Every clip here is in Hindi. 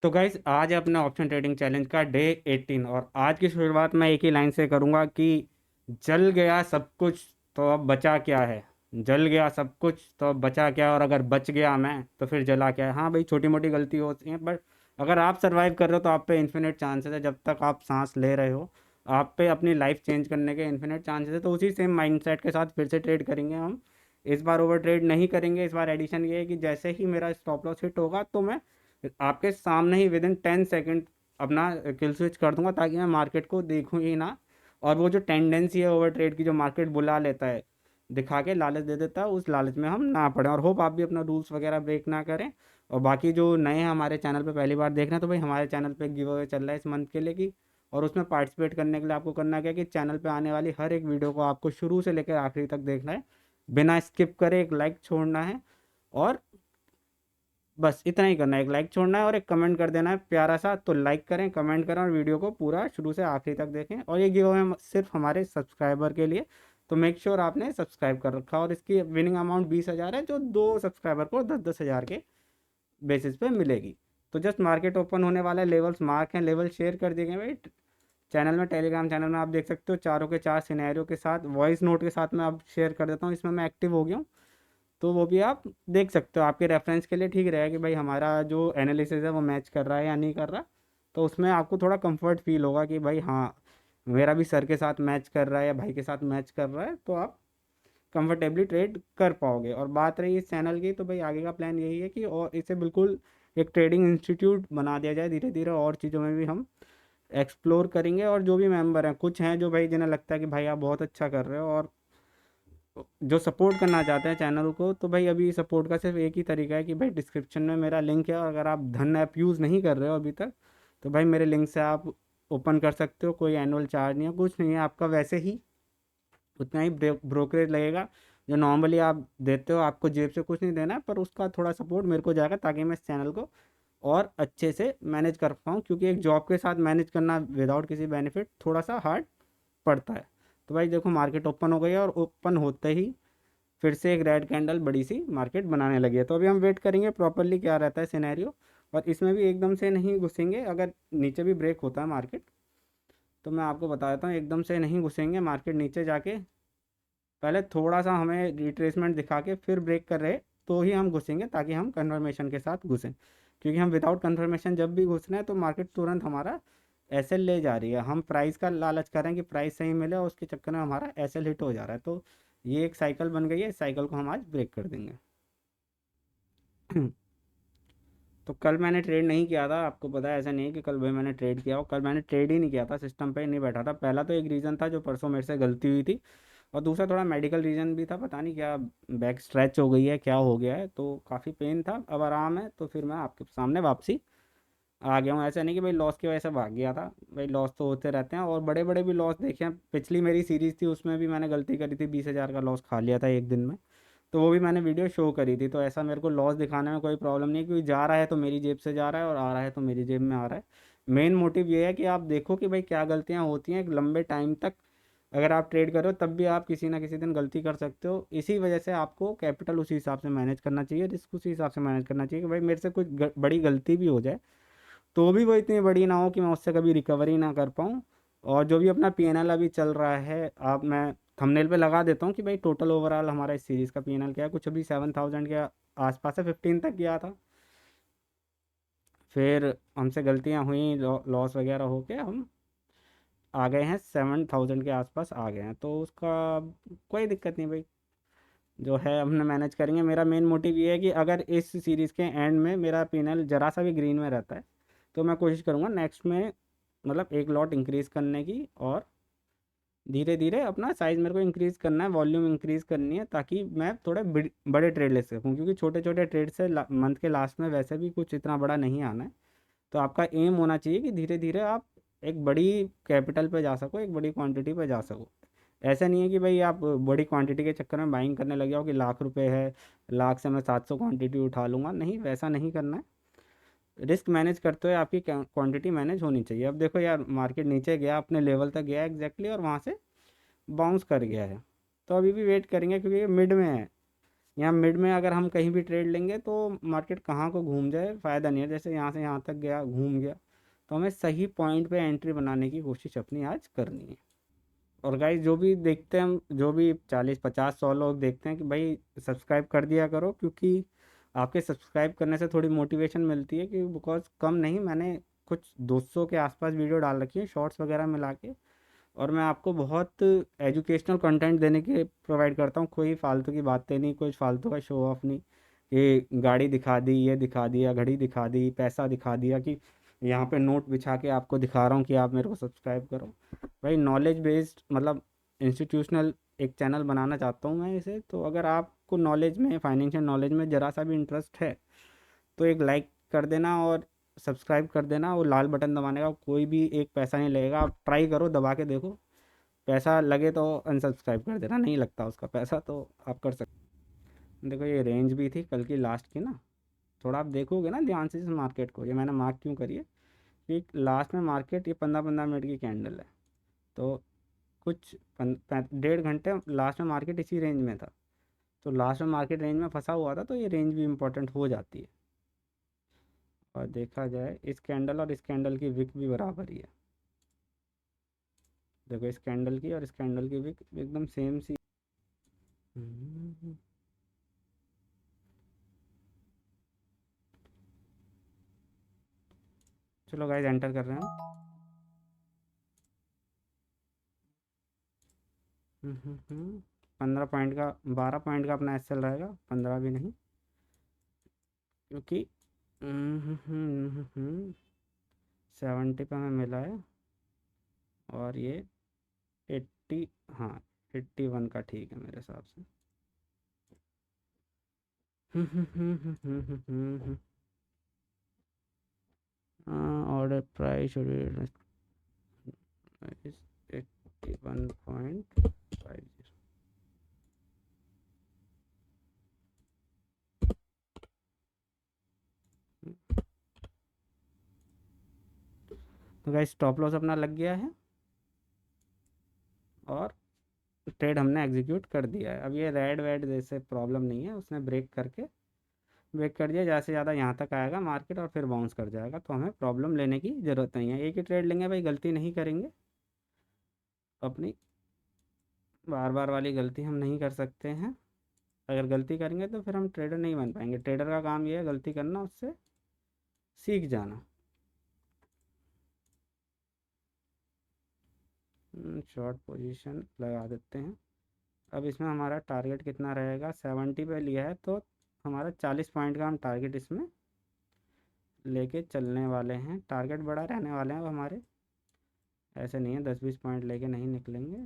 तो गाइस आज है अपने ऑप्शन ट्रेडिंग चैलेंज का डे 18 और आज की शुरुआत मैं एक ही लाइन से करूंगा कि जल गया सब कुछ तो अब बचा क्या है। जल गया सब कुछ तो अब बचा क्या, और अगर बच गया मैं तो फिर जला क्या है। हाँ भाई, छोटी मोटी गलती होती है, बट अगर आप सरवाइव कर रहे हो तो आप पे इन्फिनिट चांसेस है। जब तक आप सांस ले रहे हो आप पे अपनी लाइफ चेंज करने के इन्फिनिट चांसेस है। तो उसी सेम माइंडसेट के साथ फिर से ट्रेड करेंगे हम। इस बार ओवर ट्रेड नहीं करेंगे। इस बार एडिशन ये है कि जैसे ही मेरा स्टॉप लॉस हिट होगा तो मैं आपके सामने ही विद इन 10 सेकेंड अपना किल स्विच कर दूंगा, ताकि मैं मार्केट को देखूं ही ना। और वो जो टेंडेंसी है ओवर ट्रेड की, जो मार्केट बुला लेता है, दिखा के लालच दे देता है, उस लालच में हम ना पड़े। और होप आप भी अपना रूल्स वगैरह ब्रेक ना करें। और बाकी जो नए हैं हमारे चैनल पे पहली बार देख रहे हैं, तो भाई हमारे चैनल पे गिव अवे चल रहा है इस मंथ के लिए की। और उसमें पार्टिसिपेट करने के लिए आपको करना क्या है कि चैनल पे आने वाली हर एक वीडियो को आपको शुरू से लेकर आखिरी तक देखना है, बिना स्किप करे। एक लाइक छोड़ना है, और बस इतना ही करना है। एक लाइक छोड़ना है और एक कमेंट कर देना है प्यारा सा। तो लाइक करें, कमेंट करें और वीडियो को पूरा शुरू से आखिरी तक देखें। और ये गिव अवे सिर्फ हमारे सब्सक्राइबर के लिए, तो मेक श्योर आपने सब्सक्राइब कर रखा। और इसकी विनिंग अमाउंट 20,000 है, जो 2 सब्सक्राइबर को 10-10 हज़ार के बेसिस पे मिलेगी। तो जस्ट मार्केट ओपन होने वाला है, लेवल्स मार्क हैं, लेवल शेयर कर दिए गए भाई। चैनल में, टेलीग्राम चैनल में आप देख सकते हो, चारों के चार सिनेरियो के साथ वॉइस नोट के साथ मैं अब शेयर कर देता हूँ। इसमें मैं एक्टिव हो गया हूँ, तो वो भी आप देख सकते हो। आपके रेफरेंस के लिए ठीक रहेगा कि भाई हमारा जो एनालिसिस है वो मैच कर रहा है या नहीं कर रहा। तो उसमें आपको थोड़ा कंफर्ट फील होगा कि भाई हाँ, मेरा भी सर के साथ मैच कर रहा है या भाई के साथ मैच कर रहा है, तो आप कंफर्टेबली ट्रेड कर पाओगे। और बात रही इस चैनल की, तो भाई आगे का प्लान यही है कि और इसे बिल्कुल एक ट्रेडिंग इंस्टीट्यूट बना दिया जाए। धीरे धीरे और चीज़ों में भी हम एक्सप्लोर करेंगे। और जो भी मेंबर हैं, कुछ हैं जो भाई जिन्हें लगता है कि भाई आप बहुत अच्छा कर रहे हो और जो सपोर्ट करना चाहते हैं चैनल को, तो भाई अभी सपोर्ट का सिर्फ एक ही तरीका है कि भाई डिस्क्रिप्शन में मेरा लिंक है। और अगर आप धन ऐप यूज़ नहीं कर रहे हो अभी तक, तो भाई मेरे लिंक से आप ओपन कर सकते हो। कोई एनुअल चार्ज नहीं है, कुछ नहीं है, आपका वैसे ही उतना ही ब्रोकरेज लगेगा जो नॉर्मली आप देते हो। आपको जेब से कुछ नहीं देना है, पर उसका थोड़ा सपोर्ट मेरे को जाएगा, ताकि मैं इस चैनल को और अच्छे से मैनेज कर पाऊँ। क्योंकि एक जॉब के साथ मैनेज करना विदाउट किसी बेनिफिट थोड़ा सा हार्ड पड़ता है। तो भाई देखो, मार्केट ओपन हो गई है और ओपन होते ही फिर से एक रेड कैंडल बड़ी सी मार्केट बनाने लगी है। तो अभी हम वेट करेंगे प्रॉपरली क्या रहता है सिनेरियो। और इसमें भी एकदम से नहीं घुसेंगे। अगर नीचे भी ब्रेक होता है मार्केट, तो मैं आपको बता देता हूँ, एकदम से नहीं घुसेंगे। मार्केट नीचे जाके पहले थोड़ा सा हमें रिट्रेसमेंट दिखा के फिर ब्रेक कर रहे, तो ही हम घुसेंगे, ताकि हम कंफर्मेशन के साथ घुसें। क्योंकि हम विदाउट कंफर्मेशन जब भी घुस रहे हैं तो मार्केट तुरंत हमारा एसएल ले जा रही है। हम प्राइस का लालच कर रहे हैं कि प्राइस सही मिले, और उसके चक्कर में हमारा एसएल हिट हो जा रहा है। तो ये एक साइकिल बन गई है, इस साइकिल को हम आज ब्रेक कर देंगे। तो कल मैंने ट्रेड नहीं किया था, आपको पता है। ऐसा नहीं है कि कल भाई मैंने ट्रेड किया हो, कल मैंने ट्रेड ही नहीं किया था, सिस्टम पे ही नहीं बैठा था। पहला तो एक रीज़न था जो परसों मेरे से गलती हुई थी, और दूसरा थोड़ा मेडिकल रीज़न भी था। पता नहीं क्या बैक स्ट्रेच हो गई है, क्या हो गया है, तो काफ़ी पेन था। अब आराम है, तो फिर मैं आपके सामने वापसी आ गया हूँ। ऐसा नहीं कि भाई लॉस की वजह से भाग गया था। भाई लॉस तो होते रहते हैं, और बड़े बड़े भी लॉस देखे हैं। पिछली मेरी सीरीज़ थी, उसमें भी मैंने गलती करी थी, 20,000 का लॉस खा लिया था एक दिन में। तो वो भी मैंने वीडियो शो करी थी। तो ऐसा मेरे को लॉस दिखाने में कोई प्रॉब्लम नहीं है, क्योंकि जा रहा है तो मेरी जेब से जा रहा है, और आ रहा है तो मेरी जेब में आ रहा है। मेन मोटिव ये है कि आप देखो कि भाई क्या गलतियाँ होती हैं एक लंबे टाइम तक। अगर आप ट्रेड कर रहे हो तब भी आप किसी ना किसी दिन गलती कर सकते हो। इसी वजह से आपको कैपिटल उसी हिसाब से मैनेज करना चाहिए, रिस्क उसी हिसाब से मैनेज करना चाहिए कि भाई मेरे से कुछ बड़ी गलती भी हो जाए, तो भी वो इतनी बड़ी ना हो कि मैं उससे कभी रिकवरी ना कर पाऊँ। और जो भी अपना पीएनएल अभी चल रहा है, आप मैं थंबनेल पे लगा देता हूँ कि भाई टोटल ओवरऑल हमारा इस सीरीज़ का पीएनएल क्या है। कुछ अभी 7,000 के आसपास है, 15 तक गया था। फिर हमसे गलतियाँ हुई, लॉस वगैरह हो के हम आ गए हैं 7,000 के आसपास आ गए हैं। तो उसका कोई दिक्कत नहीं भाई, जो है हमने मैनेज करेंगे। मेरा मेन मोटिव ये है कि अगर इस सीरीज़ के एंड में मेरा पीएनएल जरा सा भी ग्रीन में रहता है, तो मैं कोशिश करूँगा नेक्स्ट में मतलब एक लॉट इंक्रीज़ करने की। और धीरे धीरे अपना साइज़ मेरे को इंक्रीज़ करना है, वॉल्यूम इंक्रीज़ करनी है, ताकि मैं थोड़े बड़े ट्रेड ले सकूँ। क्योंकि छोटे छोटे ट्रेड से मंथ के लास्ट में वैसे भी कुछ इतना बड़ा नहीं आना है। तो आपका एम होना चाहिए कि धीरे धीरे आप एक बड़ी कैपिटल पे जा सको, एक बड़ी क्वांटिटी पे जा सको। ऐसा नहीं है कि भाई आप बड़ी क्वांटिटी के चक्कर में बाइंग करने लग जाओ कि लाख रुपए है, लाख से मैं 700 क्वांटिटी उठा लूँगा। नहीं, वैसा नहीं करना है। रिस्क मैनेज करते हुए आपकी क्वांटिटी मैनेज होनी चाहिए। अब देखो यार, मार्केट नीचे गया, अपने लेवल तक गया एग्जैक्टली, और वहाँ से बाउंस कर गया है। तो अभी भी वेट करेंगे, क्योंकि ये मिड में है। यहाँ मिड में अगर हम कहीं भी ट्रेड लेंगे तो मार्केट कहाँ को घूम जाए फ़ायदा नहीं है। जैसे यहाँ से यहाँ तक गया, घूम गया, तो हमें सही पॉइंट पे एंट्री बनाने की कोशिश अपनी आज करनी है। और गाइस जो भी देखते हैं हम, जो भी 40 50 100 लोग देखते हैं कि भाई सब्सक्राइब कर दिया करो, क्योंकि आपके सब्सक्राइब करने से थोड़ी मोटिवेशन मिलती है। कि बिकॉज कम नहीं, मैंने कुछ 200 के आसपास वीडियो डाल रखी है शॉर्ट्स वगैरह मिला के, और मैं आपको बहुत एजुकेशनल कंटेंट देने के प्रोवाइड करता हूँ। कोई फालतू की बातें नहीं, कोई फालतू का शो ऑफ नहीं। ये गाड़ी दिखा दी, ये दिखा दिया, घड़ी दिखा दी, पैसा दिखा दिया, कि यहाँ पे नोट बिछा के आपको दिखा रहा हूँ कि आप मेरे को सब्सक्राइब करो। भाई नॉलेज बेस्ड मतलब इंस्टीट्यूशनल एक चैनल बनाना चाहता हूँ मैं इसे। तो अगर आपको नॉलेज में, फाइनेंशियल नॉलेज में ज़रा सा भी इंटरेस्ट है तो एक लाइक कर देना और सब्सक्राइब कर देना। वो लाल बटन दबाने का कोई भी एक पैसा नहीं लगेगा, आप ट्राई करो, दबा के देखो। पैसा लगे तो अनसब्सक्राइब कर देना, नहीं लगता उसका पैसा तो आप कर सकते। देखो ये रेंज भी थी कल की लास्ट की ना, थोड़ा आप देखोगे ना ध्यान से इस मार्केट को, ये मैंने मार्क क्यों करी है कि लास्ट में मार्केट ये 15 15 मिनट की कैंडल है। तो कुछ 1.5 घंटे लास्ट में मार्केट इसी रेंज में था। तो लास्ट में मार्केट रेंज में फंसा हुआ था, तो ये रेंज भी इंपॉर्टेंट हो जाती है। और देखा जाए इस कैंडल और इस कैंडल की विक भी बराबर ही है। देखो इस कैंडल की और इस कैंडल की विक एकदम सेम सी। हम्म, चलो गाइस एंटर कर रहे हैं। 15 पॉइंट का, 12 पॉइंट का अपना एस एल रहेगा, 15 भी नहीं, क्योंकि 70 पे हमें मिला है। और ये 80, हाँ 81 का ठीक है मेरे हिसाब से। Order price is 81.50। तो गाइस स्टॉप लॉस अपना लग गया है और ट्रेड हमने एग्जीक्यूट कर दिया है। अब ये रेड वेड जैसे प्रॉब्लम नहीं है, उसने ब्रेक कर दिया। ज़्यादा से ज़्यादा यहाँ तक आएगा मार्केट और फिर बाउंस कर जाएगा, तो हमें प्रॉब्लम लेने की ज़रूरत नहीं है। एक ही ट्रेड लेंगे भाई, गलती नहीं करेंगे अपनी। बार बार वाली गलती हम नहीं कर सकते हैं। अगर गलती करेंगे तो फिर हम ट्रेडर नहीं बन पाएंगे। ट्रेडर का काम ये है गलती करना, उससे सीख जाना। शॉर्ट पोजीशन लगा देते हैं। अब इसमें हमारा टारगेट कितना रहेगा, 70 पे लिया है तो हमारा 40 पॉइंट का हम टारगेट इसमें लेके चलने वाले हैं। टारगेट बड़ा रहने वाले हैं अब हमारे, ऐसे नहीं है 10 20 पॉइंट लेके नहीं निकलेंगे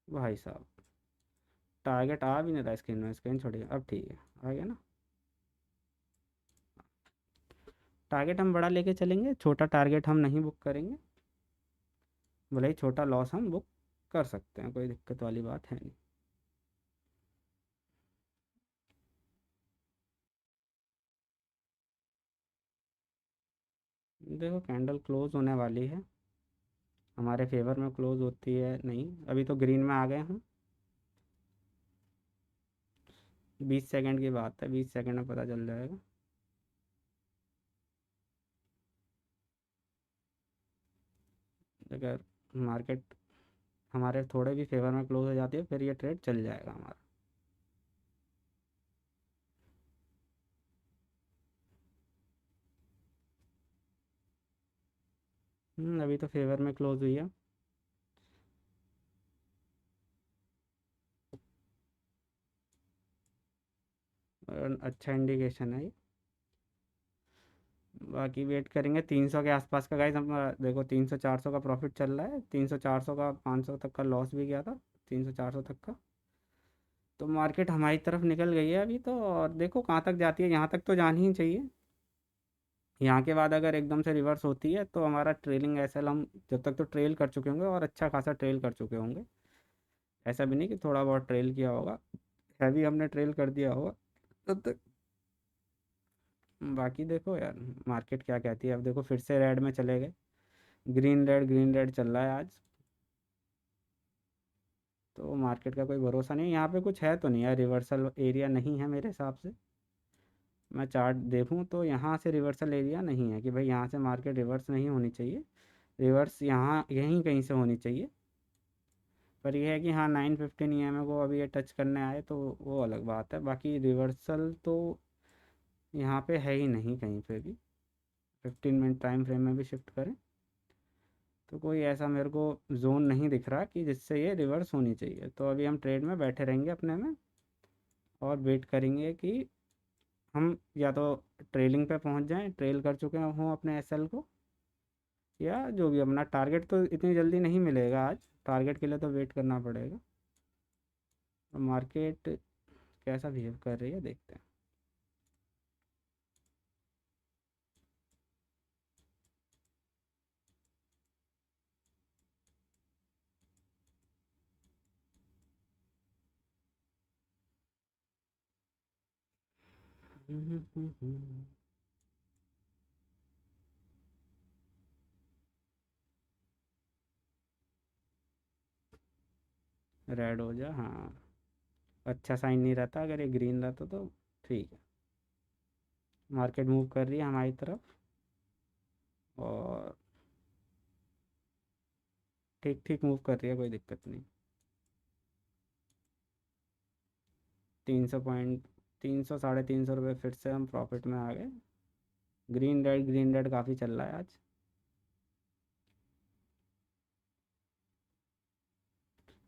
भाई साहब। टारगेट आ भी नहीं रहा स्क्रीन में, स्क्रीन छोड़िए, अब ठीक है आ गया ना। टारगेट हम बड़ा लेके चलेंगे, छोटा टारगेट हम नहीं बुक करेंगे। भले ही छोटा लॉस हम बुक कर सकते हैं, कोई दिक्कत वाली बात है नहीं। देखो कैंडल क्लोज होने वाली है, हमारे फेवर में क्लोज होती है नहीं, अभी तो ग्रीन में आ गए हम। 20 सेकंड की बात है, 20 सेकंड में पता चल जाएगा। अगर मार्केट हमारे थोड़े भी फेवर में क्लोज हो जाती है, फिर ये ट्रेड चल जाएगा हमारा। अभी तो फेवर में क्लोज हुई है। और अच्छा इंडिकेशन है ये। बाकी वेट करेंगे 300 के आसपास का गाइस। हम देखो 300 400 का प्रॉफिट चल रहा है, 300 400 का, 500 तक का लॉस भी गया था, 300 400 तक का। तो मार्केट हमारी तरफ निकल गई है अभी तो, और देखो कहाँ तक जाती है, यहाँ तक तो जानी ही चाहिए। यहाँ के बाद अगर एकदम से रिवर्स होती है तो हमारा ट्रेलिंग एसएल हम जब तक तो ट्रेल कर चुके होंगे, और अच्छा खासा ट्रेल कर चुके होंगे। ऐसा भी नहीं कि थोड़ा बहुत ट्रेल किया होगा, हैवी हमने ट्रेल कर दिया होगा तब तक। बाकी देखो यार मार्केट क्या कहती है। अब देखो फिर से रेड में चले गए, ग्रीन रेड चल रहा है आज। तो मार्केट का कोई भरोसा नहीं, यहाँ पे कुछ है तो नहीं यार, रिवर्सल एरिया नहीं है मेरे हिसाब से। मैं चार्ट देखूँ तो यहाँ से रिवर्सल एरिया नहीं है कि भाई यहाँ से मार्केट रिवर्स नहीं होनी चाहिए, रिवर्स यहाँ यहीं कहीं से होनी चाहिए। पर यह है कि हाँ 915 ईएमए को अभी ये टच करने आए तो वो अलग बात है, बाकी रिवर्सल तो यहाँ पे है ही नहीं कहीं पे भी। 15 मिनट टाइम फ्रेम में भी शिफ्ट करें तो कोई ऐसा मेरे को जोन नहीं दिख रहा कि जिससे ये रिवर्स होनी चाहिए। तो अभी हम ट्रेड में बैठे रहेंगे अपने में और वेट करेंगे कि हम या तो ट्रेलिंग पे पहुंच जाएं, ट्रेल कर चुके हों अपने एसएल को, या जो भी अपना टारगेट तो इतनी जल्दी नहीं मिलेगा आज, टारगेट के लिए तो वेट करना पड़ेगा। मार्केट कैसा बिहेव कर रही है देखते हैं। रेड हो जा, हाँ अच्छा साइन नहीं रहता, अगर ये ग्रीन रहता तो ठीक है। मार्केट मूव कर रही है हमारी तरफ और ठीक ठीक मूव कर रही है, कोई दिक्कत नहीं। 300 पॉइंट, 300 350 रुपये फिर से हम प्रॉफिट में आ गए। ग्रीन रेड काफ़ी चल रहा है आज।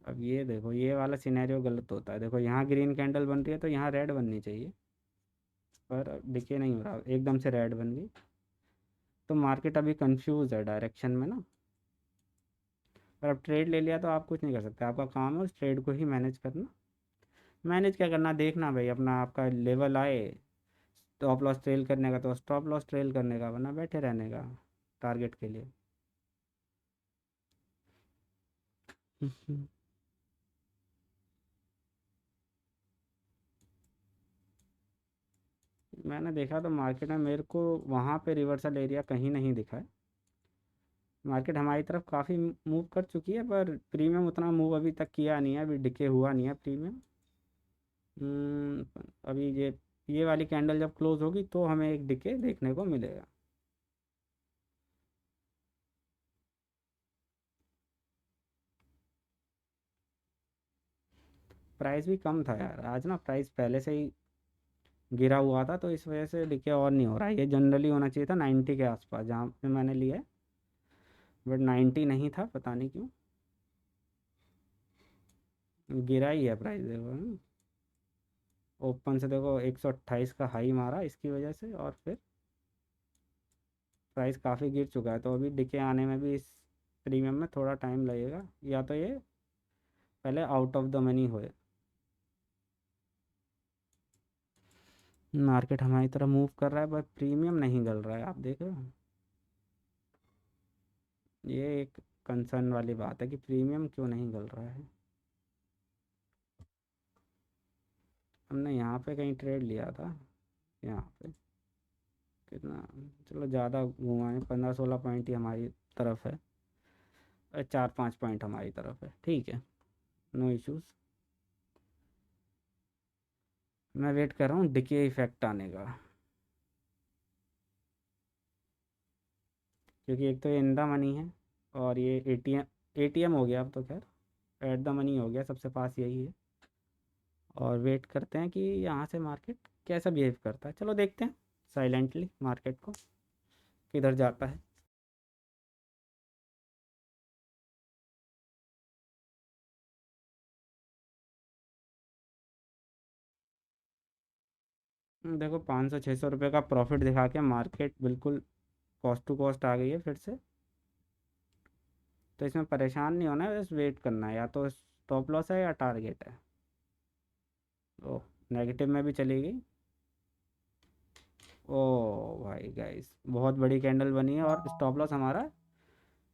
अब ये देखो ये वाला सिनेरियो गलत होता है, देखो यहाँ ग्रीन कैंडल बन रही है तो यहाँ रेड बननी चाहिए, पर दिखे नहीं हो रहा, एकदम से रेड बन गई। तो मार्केट अभी कंफ्यूज है डायरेक्शन में ना। पर अब ट्रेड ले लिया तो आप कुछ नहीं कर सकते, आपका काम है उस ट्रेड को ही मैनेज करना। मैनेज क्या करना, देखना भाई अपना, आपका लेवल आए स्टॉप लॉस ट्रेल करने का तो स्टॉप लॉस ट्रेल करने का, वरना बैठे रहने का टारगेट के लिए। मैंने देखा तो मार्केट में मेरे को वहाँ पे रिवर्सल एरिया कहीं नहीं दिखा है। मार्केट हमारी तरफ काफ़ी मूव कर चुकी है, पर प्रीमियम उतना मूव अभी तक किया नहीं है, अभी डिके हुआ नहीं है प्रीमियम। अभी ये वाली कैंडल जब क्लोज होगी तो हमें एक डिके देखने को मिलेगा। प्राइस भी कम था यार आज ना, प्राइस पहले से ही गिरा हुआ था तो इस वजह से डिके और नहीं हो रहा है। ये जनरली होना चाहिए था 90 के आसपास जहाँ पे मैंने लिया है, बट 90 नहीं था, पता नहीं क्यों गिरा ही है प्राइस। देखो ओपन से देखो 128 का हाई मारा इसकी वजह से, और फिर प्राइस काफ़ी गिर चुका है, तो अभी डिके आने में भी इस प्रीमियम में थोड़ा टाइम लगेगा, या तो ये पहले आउट ऑफ द मनी होए। मार्केट हमारी तरफ मूव कर रहा है पर प्रीमियम नहीं गल रहा है, आप देख रहे हो। ये एक कंसर्न वाली बात है कि प्रीमियम क्यों नहीं गल रहा है। हमने यहाँ पे कहीं ट्रेड लिया था, यहाँ पे कितना, चलो ज़्यादा घुमा है, 15-16 पॉइंट ही हमारी तरफ है, 4-5 पॉइंट हमारी तरफ है, ठीक है, नो इश्यूज़। मैं वेट कर रहा हूँ डिके इफेक्ट आने का, क्योंकि एक तो ये इन द मनी है और ये एटीएम, एटीएम हो गया अब तो, खैर एट द मनी हो गया, सबसे पास यही है। और वेट करते हैं कि यहाँ से मार्केट कैसा बिहेव करता है, चलो देखते हैं साइलेंटली मार्केट को किधर जाता है। देखो 500-600 रुपये का प्रॉफिट दिखा के मार्केट बिल्कुल कॉस्ट टू कॉस्ट आ गई है फिर से। तो इसमें परेशान नहीं होना है, बस वेट करना है, या तो स्टॉप लॉस है या टारगेट है। ओ नेगेटिव में भी चली गई। ओ भाई गाइस बहुत बड़ी कैंडल बनी है और स्टॉप लॉस हमारा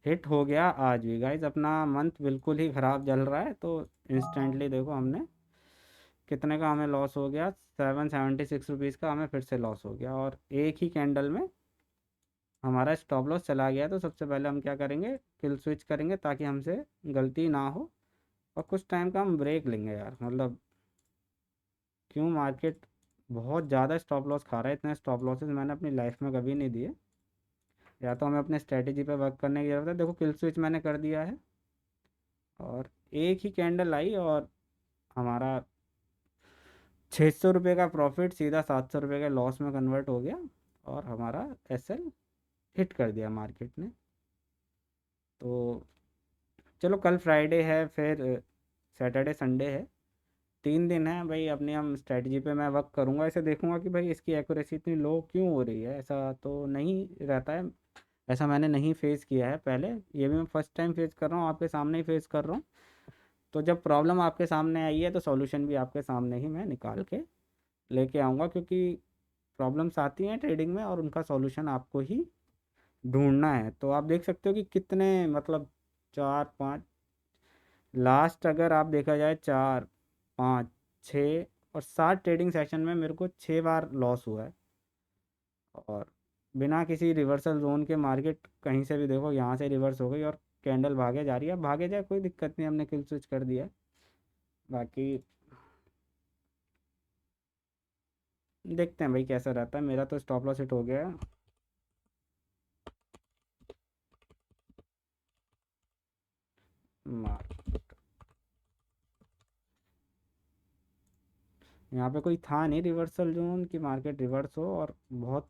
हिट हो गया आज भी। गाइस अपना मंथ बिल्कुल ही ख़राब चल रहा है, तो इंस्टेंटली देखो हमने कितने का हमें लॉस हो गया, 776 रुपीज़ का हमें फिर से लॉस हो गया, और एक ही कैंडल में हमारा स्टॉप लॉस चला गया। तो सबसे पहले हम क्या करेंगे, किल स्विच करेंगे ताकि हमसे गलती ना हो, और कुछ टाइम का हम ब्रेक लेंगे यार, मतलब क्यों मार्केट बहुत ज़्यादा स्टॉप लॉस खा रहा है। इतने स्टॉप लॉसेस मैंने अपनी लाइफ में कभी नहीं दिए। या तो हमें अपने स्ट्रेटेजी पे वर्क करने की ज़रूरत है। देखो किल स्विच मैंने कर दिया है, और एक ही कैंडल आई और हमारा 600 रुपये का प्रॉफिट सीधा 700 रुपये के लॉस में कन्वर्ट हो गया, और हमारा एसएल हिट कर दिया मार्केट ने। तो चलो कल फ्राइडे है, फिर सैटरडे संडे है, 3 दिन है भाई। अपनी हम स्ट्रेटजी पे मैं वर्क करूँगा, इसे देखूंगा कि भाई इसकी एक्यूरेसी इतनी लो क्यों हो रही है। ऐसा तो नहीं रहता है, ऐसा मैंने नहीं फेस किया है पहले, ये भी मैं फर्स्ट टाइम फेस कर रहा हूँ, आपके सामने ही फेस कर रहा हूँ। तो जब प्रॉब्लम आपके सामने आई है तो सॉल्यूशन भी आपके सामने ही मैं निकाल के लेके आऊँगा, क्योंकि प्रॉब्लम्स आती हैं ट्रेडिंग में और उनका सॉल्यूशन आपको ही ढूंढना है। तो आप देख सकते हो कि कितने, मतलब 4 5, लास्ट अगर आप देखा जाए 4 5 6 और 7 ट्रेडिंग सेशन में मेरे को 6 बार लॉस हुआ है। और बिना किसी रिवर्सल जोन के मार्केट कहीं से भी देखो, यहाँ से रिवर्स हो गई और कैंडल भागे जा रही है। अब भागे जाए कोई दिक्कत नहीं, हमने किल स्विच कर दिया है। बाकी देखते हैं भाई कैसा रहता है। मेरा तो स्टॉप लॉस हिट हो गया है। मार यहाँ पे कोई था नहीं रिवर्सल जोन कि मार्केट रिवर्स हो, और बहुत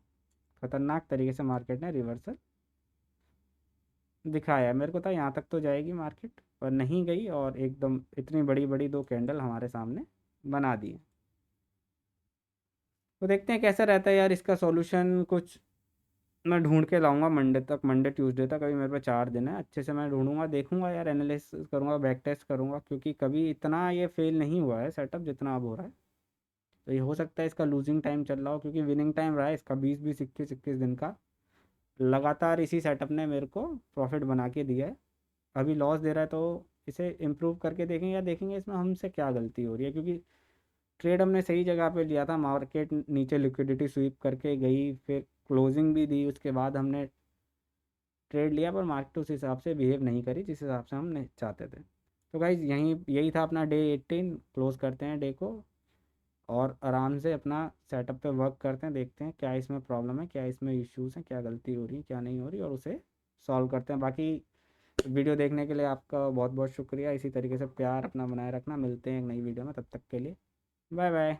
खतरनाक तरीके से मार्केट ने रिवर्सल दिखाया। मेरे को था यहाँ तक तो जाएगी मार्केट, पर नहीं गई, और एकदम इतनी बड़ी बड़ी 2 कैंडल हमारे सामने बना दी। तो देखते हैं कैसा रहता है यार, इसका सॉल्यूशन कुछ मैं ढूंढ के लाऊंगा मंडे तक, मंडे ट्यूसडे तक। अभी मेरे पे 4 दिन है, अच्छे से मैं ढूंढूंगा, देखूंगा यार, एनालिसिस करूंगा, बैक टेस्ट करूंगा, क्योंकि कभी इतना ये फेल नहीं हुआ है सेटअप जितना अब हो रहा है। तो ये हो सकता है इसका लूजिंग टाइम चल रहा हो, क्योंकि विनिंग टाइम रहा है इसका 20 20 21 21 दिन का। लगातार इसी सेटअप ने मेरे को प्रॉफिट बना के दिया है। अभी लॉस दे रहा है, तो इसे इम्प्रूव करके देखेंगे, या देखेंगे इसमें हमसे क्या गलती हो रही है। क्योंकि ट्रेड हमने सही जगह पे लिया था, मार्केट नीचे लिक्विडिटी स्वीप करके गई, फिर क्लोजिंग भी दी, उसके बाद हमने ट्रेड लिया, पर मार्केट उस हिसाब से बिहेव नहीं करी जिस हिसाब से हम चाहते थे। तो गाइज यही था अपना डे 18। क्लोज करते हैं डे को, और आराम से अपना सेटअप पे वर्क करते हैं, देखते हैं क्या इसमें प्रॉब्लम है, क्या इसमें इश्यूज़ हैं, क्या गलती हो रही है, क्या नहीं हो रही, और उसे सॉल्व करते हैं। बाकी वीडियो देखने के लिए आपका बहुत बहुत शुक्रिया। इसी तरीके से प्यार अपना बनाए रखना। मिलते हैं एक नई वीडियो में, तब तक के लिए बाय बाय।